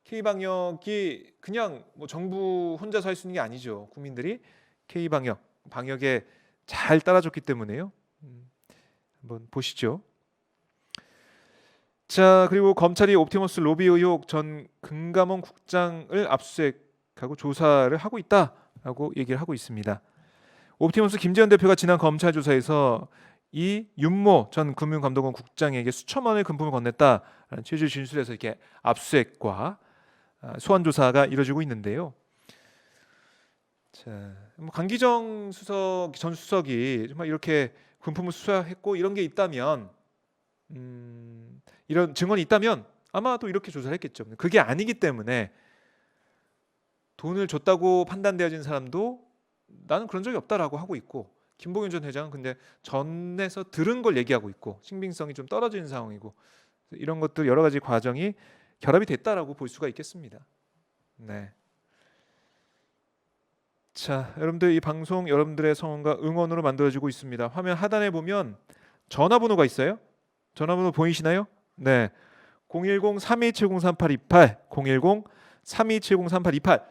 K 방역이 그냥 뭐 정부 혼자서 할 수 있는 게 아니죠. 국민들이 K 방역에 잘 따라줬기 때문에요. 한번 보시죠. 자, 그리고 검찰이 옵티머스 로비 의혹 전 금감원 국장을 압수수색하고 조사를 하고 있다라고 얘기를 하고 있습니다. 옵티머스 김재현 대표가 지난 검찰 조사에서 이 윤모 전 금융감독원 국장에게 수천만 원의 금품을 건넸다라는 취지를 진술해서 이렇게 압수수색과 소환 조사가 이루어지고 있는데요. 자, 강기정 전 수석이 정말 이렇게 금품을 수사했고 이런 게 있다면, 이런 증언이 있다면 아마도 이렇게 조사를 했겠죠. 그게 아니기 때문에 돈을 줬다고 판단되어진 사람도 나는 그런 적이 없다라고 하고 있고, 김봉현 전 회장은 근데 전에서 들은 걸 얘기하고 있고 신빙성이 좀 떨어지는 상황이고, 이런 것들 여러 가지 과정이 결합이 됐다라고 볼 수가 있겠습니다. 네. 자, 여러분들 이 방송 여러분들의 성원과 응원으로 만들어지고 있습니다. 화면 하단에 보면 전화번호가 있어요. 전화번호 보이시나요? 네. 010-3270-3828 010-3270-3828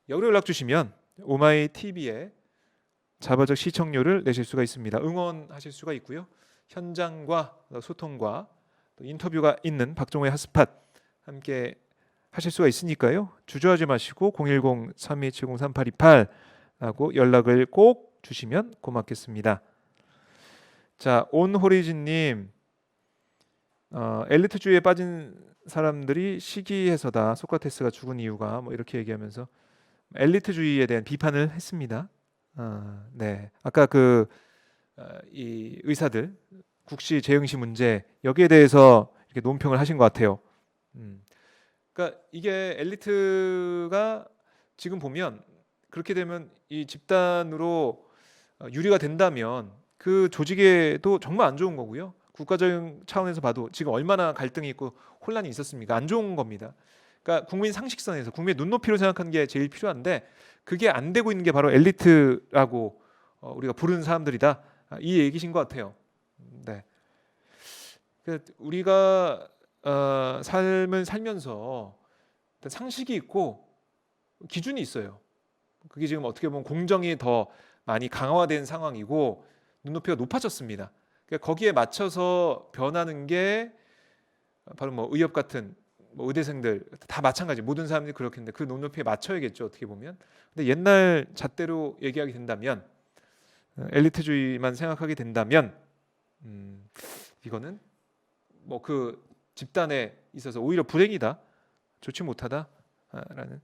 여기로 연락 주시면 오마이 TV에 자발적 시청료를 내실 수가 있습니다. 응원하실 수가 있고요. 현장과 소통과 또 인터뷰가 있는 박종호의 핫스팟 함께 하실 수가 있으니까요. 주저하지 마시고 010-3270-3828라고 연락을 꼭 주시면 고맙겠습니다. 자, 온호리진님, 엘리트주의에 빠진 사람들이 시기해서다. 소크라테스가 죽은 이유가 뭐 이렇게 얘기하면서 엘리트주의에 대한 비판을 했습니다. 네, 아까 이 의사들 국시 재응시 문제 여기에 대해서 이렇게 논평을 하신 것 같아요. 그러니까 이게 엘리트가 지금 보면 그렇게 되면 이 집단으로 유리가 된다면 그 조직에도 정말 안 좋은 거고요. 국가적인 차원에서 봐도 지금 얼마나 갈등이 있고 혼란이 있었습니까? 안 좋은 겁니다. 그러니까 국민 상식선에서 국민의 눈높이로 생각하는 게 제일 필요한데 그게 안 되고 있는 게 바로 엘리트라고 우리가 부르는 사람들이다. 이 얘기신 것 같아요. 네. 우리가 삶을 살면서 상식이 있고 기준이 있어요. 그게 지금 어떻게 보면 공정이 더 많이 강화된 상황이고 눈높이가 높아졌습니다. 그러니까 거기에 맞춰서 변하는 게 바로 뭐 의협 같은 뭐 의대생들 다 마찬가지 모든 사람들이 그렇겠는데 그 눈높이에 맞춰야겠죠 어떻게 보면. 근데 옛날 잣대로 얘기하게 된다면 엘리트주의만 생각하게 된다면 이거는 뭐 그 집단에 있어서 오히려 불행이다, 좋지 못하다라는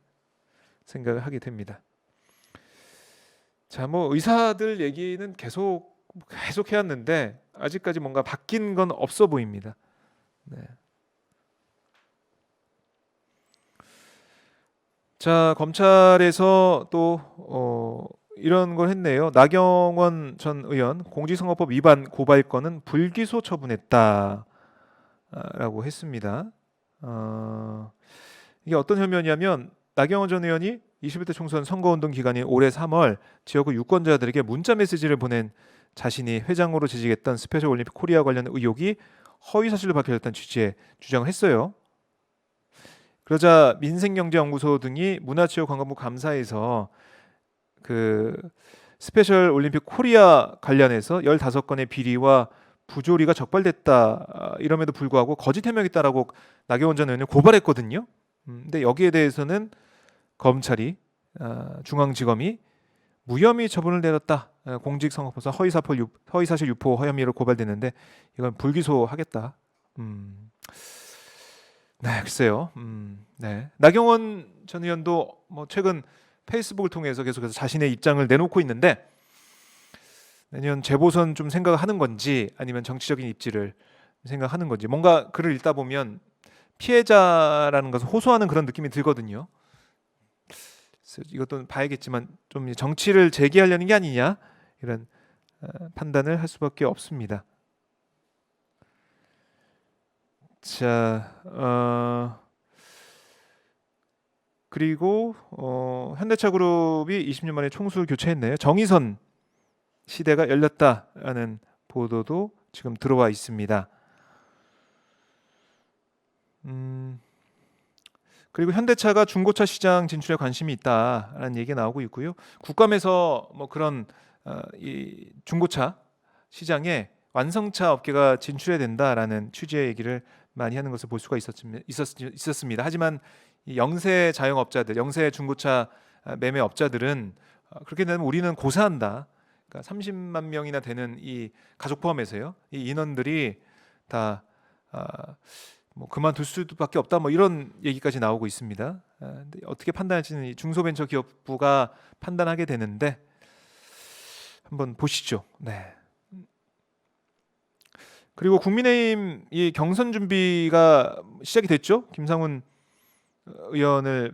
생각을 하게 됩니다. 자, 뭐 의사들 얘기는 계속 해왔는데 아직까지 뭔가 바뀐 건 없어 보입니다. 네. 자, 검찰에서 또 이런 걸 했네요. 나경원 전 의원 공직선거법 위반 고발건은 불기소 처분했다라고 했습니다. 이게 어떤 혐의냐면 나경원 전 의원이 21대 총선 선거운동 기간인 올해 3월 지역구 유권자들에게 문자 메시지를 보낸 자신이 회장으로 재직했던 스페셜 올림픽 코리아 관련 의혹이 허위 사실로 밝혀졌다는 취지의 주장을 했어요. 그러자 민생경제연구소 등이 문화체육관광부 감사에서 그 스페셜 올림픽 코리아 관련해서 15건의 비리와 부조리가 적발됐다 이럼에도 불구하고 거짓 해명했다라고 나경원 전 의원을 고발했거든요. 근데 여기에 대해서는 검찰이 중앙지검이 무혐의 처분을 내렸다. 공직선거법상 허위사실 유포 혐의로 고발됐는데 이건 불기소하겠다. 네, 글쎄요. 네. 나경원 전 의원도 뭐 최근 페이스북을 통해서 계속해서 자신의 입장을 내놓고 있는데 내년 재보선 좀 생각하는 건지 아니면 정치적인 입지를 생각하는 건지 뭔가 글을 읽다 보면 피해자라는 것을 호소하는 그런 느낌이 들거든요. 그래서 이것도 봐야겠지만 좀 정치를 재개하려는 게 아니냐 이런 판단을 할 수밖에 없습니다. 자, 그리고 현대차그룹이 20년 만에 총수를 교체했네요. 정의선 시대가 열렸다라는 보도도 지금 들어와 있습니다. 그리고 현대차가 중고차 시장 진출에 관심이 있다라는 얘기가 나오고 있고요. 국감에서 뭐 그런 이 중고차 시장에 완성차 업계가 진출해야 된다라는 취지의 얘기를 많이 하는 것을 볼 수가 있었습니다. 하지만 이 영세 자영업자들, 영세 중고차 매매 업자들은 그렇게 되면 우리는 고사한다. 그러니까 30만 명이나 되는 이 가족 포함해서요. 이 인원들이 다 뭐 그만둘 수밖에 없다. 뭐 이런 얘기까지 나오고 있습니다. 근데 어떻게 판단할지는 이 중소벤처기업부가 판단하게 되는데 한번 보시죠. 네. 그리고 국민의힘 이 경선 준비가 시작이 됐죠. 김상훈 의원을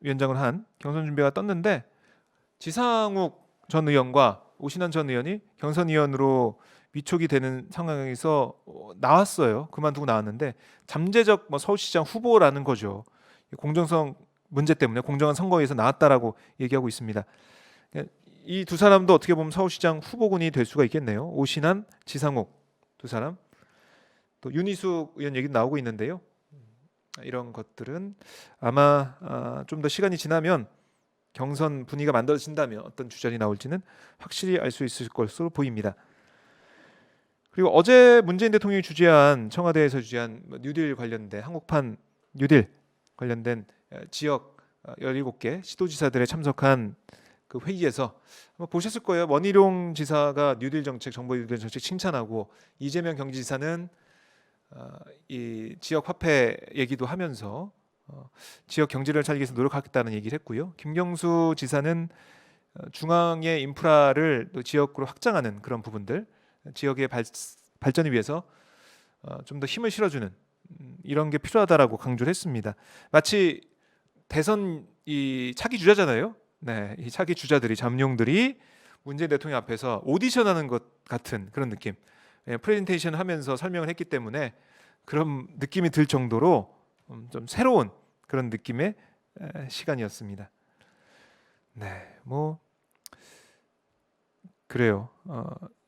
위원장을 한 경선 준비가 떴는데 지상욱 전 의원과 오신환 전 의원이 경선위원으로 위촉이 되는 상황에서 나왔어요. 그만두고 나왔는데 잠재적 뭐 서울시장 후보라는 거죠. 공정성 문제 때문에 공정한 선거에서 나왔다라고 얘기하고 있습니다. 이 두 사람도 어떻게 보면 서울시장 후보군이 될 수가 있겠네요. 오신환, 지상욱 두 사람. 또 윤희숙 의원 얘기도 나오고 있는데요. 이런 것들은 아마 좀 더 시간이 지나면 경선 분위기가 만들어진다면 어떤 주전이 나올지는 확실히 알 수 있을 것으로 보입니다. 그리고 어제 문재인 대통령이 주재한 청와대에서 주재한 뉴딜 관련된 한국판 뉴딜 관련된 지역 17개 시도지사들의 참석한 그 회의에서 아마 보셨을 거예요. 원희룡 지사가 뉴딜 정책, 정부 뉴딜 정책 칭찬하고 이재명 경기지사는 이 지역 화폐 얘기도 하면서 지역 경제를 살리기 위해서 노력하겠다는 얘기를 했고요. 김경수 지사는 중앙의 인프라를 또 지역으로 확장하는 그런 부분들, 지역의 발전을 위해서 좀 더 힘을 실어주는 이런 게 필요하다라고 강조를 했습니다. 마치 대선 이 차기 주자잖아요. 네, 이 차기 주자들이 잠룡들이 문재인 대통령 앞에서 오디션하는 것 같은 그런 느낌. 프레젠테이션 하면서 설명을 했기 때문에 그런 느낌이 들 정도로 좀 새로운 그런 느낌의 시간이었습니다. 네, 뭐 그래요.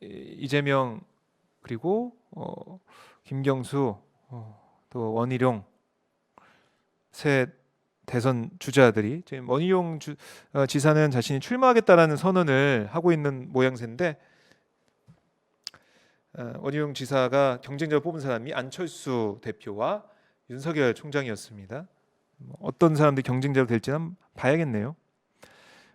이재명 그리고 김경수 또 원희룡 새 대선 주자들이 지금 원희룡 지사는 자신이 출마하겠다라는 선언을 하고 있는 모양새인데 원희룡 지사가 경쟁자로 뽑은 사람이 안철수 대표와 윤석열 총장이었습니다. 어떤 사람들이 경쟁자로 될지는 한번 봐야겠네요.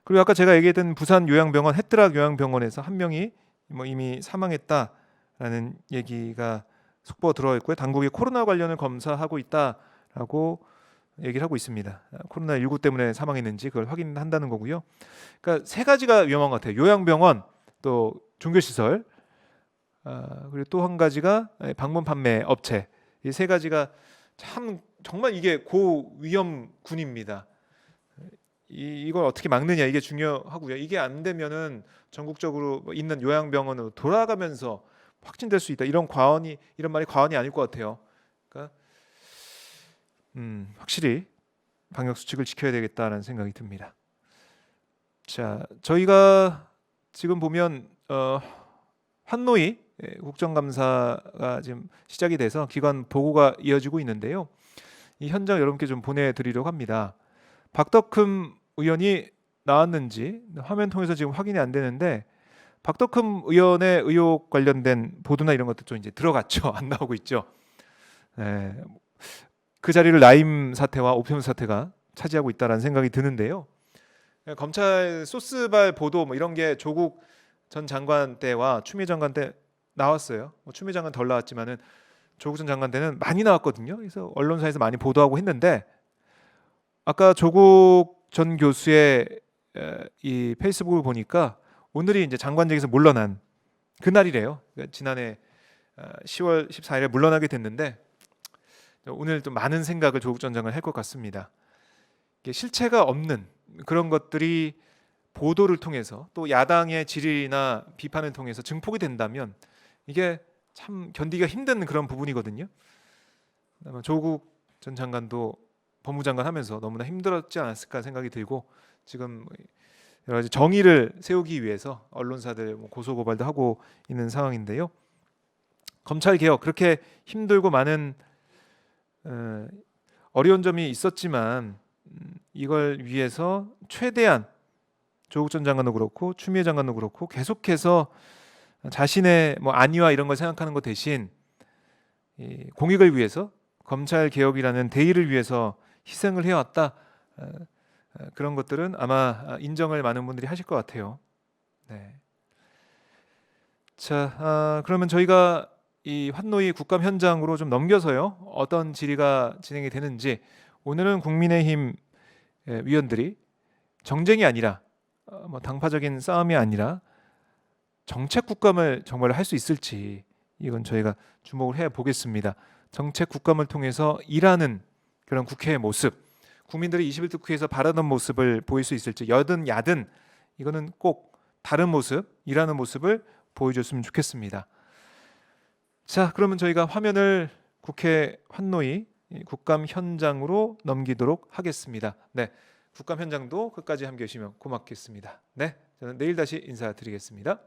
그리고 아까 제가 얘기했던 부산 요양병원 해뜨락 요양병원에서 한 명이 뭐 이미 사망했다라는 얘기가 속보가 들어와 있고요. 당국이 코로나 관련을 검사하고 있다라고 얘기를 하고 있습니다. 코로나19 때문에 사망했는지 그걸 확인한다는 거고요. 그러니까 세 가지가 위험한 것 같아요. 요양병원, 또 종교시설, 그리고 또 한 가지가 방문 판매 업체. 이 세 가지가 참 정말 이게 고위험군입니다. 이걸 어떻게 막느냐 이게 중요하고요. 이게 안 되면은 전국적으로 있는 요양병원으로 돌아가면서 확진될 수 있다. 이런 말이 과언이 아닐 것 같아요. 그러니까 확실히 방역 수칙을 지켜야 되겠다라는 생각이 듭니다. 자, 저희가 지금 보면 환노위 국정감사가 지금 시작이 돼서 기관 보고가 이어지고 있는데요. 이 현장 여러분께 좀 보내드리려고 합니다. 박덕흠 의원이 나왔는지 화면 통해서 지금 확인이 안 되는데 박덕흠 의원의 의혹 관련된 보도나 이런 것도 좀 이제 들어갔죠. 안 나오고 있죠. 네. 그 자리를 라임 사태와 오피움 사태가 차지하고 있다라는 생각이 드는데요. 검찰 소스발 보도 뭐 이런 게 조국 전 장관 때와 추미애 장관 때 나왔어요. 추미애 장관 덜 나왔지만은 조국 전 장관 때는 많이 나왔거든요. 그래서 언론사에서 많이 보도하고 했는데 아까 조국 전 교수의 이 페이스북을 보니까 오늘이 이제 장관직에서 물러난 그날이래요. 그러니까 지난해 10월 14일에 물러나게 됐는데 오늘 또 많은 생각을 조국 전 장관이 할 것 같습니다. 이게 실체가 없는 그런 것들이 보도를 통해서 또 야당의 질의나 비판을 통해서 증폭이 된다면 이게 참 견디기가 힘든 그런 부분이거든요. 아마 조국 전 장관도 법무장관 하면서 너무나 힘들었지 않았을까 생각이 들고 지금 여러 가지 정의를 세우기 위해서 언론사들 고소고발도 하고 있는 상황인데요. 검찰 개혁 그렇게 힘들고 많은 어려운 점이 있었지만 이걸 위해서 최대한 조국 전 장관도 그렇고 추미애 장관도 그렇고 계속해서 자신의 뭐 안위와 이런 걸 생각하는 것 대신 이 공익을 위해서 검찰 개혁이라는 대의를 위해서 희생을 해왔다. 그런 것들은 아마 인정을 많은 분들이 하실 것 같아요. 네. 자, 그러면 저희가 이 환노위 국감 현장으로 좀 넘겨서요. 어떤 질의가 진행이 되는지 오늘은 국민의힘 위원들이 정쟁이 아니라 뭐 당파적인 싸움이 아니라 정책 국감을 정말 할 수 있을지 이건 저희가 주목을 해 보겠습니다. 정책 국감을 통해서 일하는 그런 국회의 모습, 국민들이 21대 국회에서 바라던 모습을 보일 수 있을지 여든 야든 이거는 꼭 다른 모습, 일하는 모습을 보여줬으면 좋겠습니다. 자, 그러면 저희가 화면을 국회 환노위 국감 현장으로 넘기도록 하겠습니다. 네, 국감 현장도 끝까지 함께해 주시면 고맙겠습니다. 네, 저는 내일 다시 인사드리겠습니다.